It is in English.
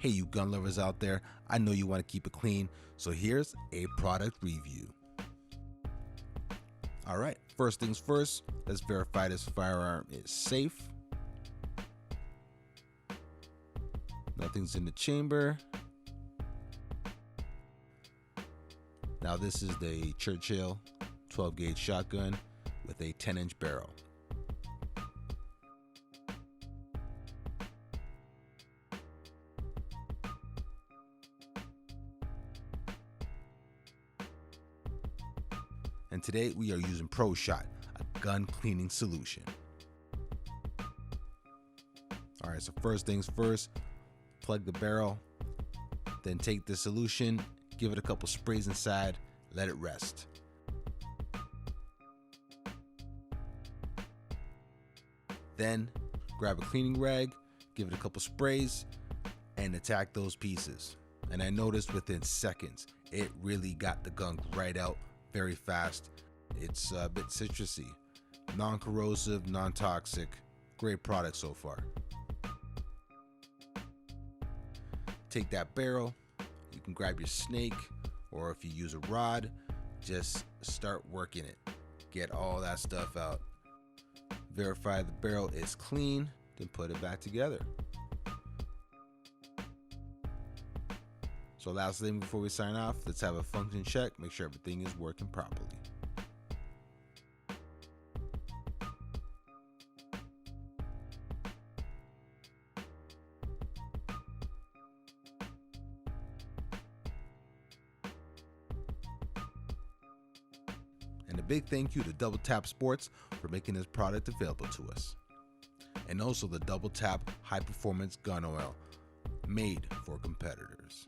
Hey, you gun lovers out there, I know you want to keep it clean, so here's a product review. Alright, first things first, let's verify this firearm is safe. Nothing's in the chamber. Now this is the Churchill 12 gauge shotgun with a 10-inch barrel. And today we are using ProShot, a gun cleaning solution. Alright, so first things first, plug the barrel, then take the solution, give it a couple sprays inside, let it rest. Then grab a cleaning rag, give it a couple sprays, and attack those pieces. And I noticed within seconds, it really got the gunk right out very fast. It's a bit citrusy, non-corrosive, non-toxic, great product so far. Take that barrel, you can grab your snake, or if you use a rod, just start working it. Get all that stuff out. Verify the barrel is clean, then put it back together. So last thing before we sign off, let's have a function check, make sure everything is working properly. And a big thank you to Double Tap Sports for making this product available to us. And also the Double Tap High Performance Gun Oil, made for competitors.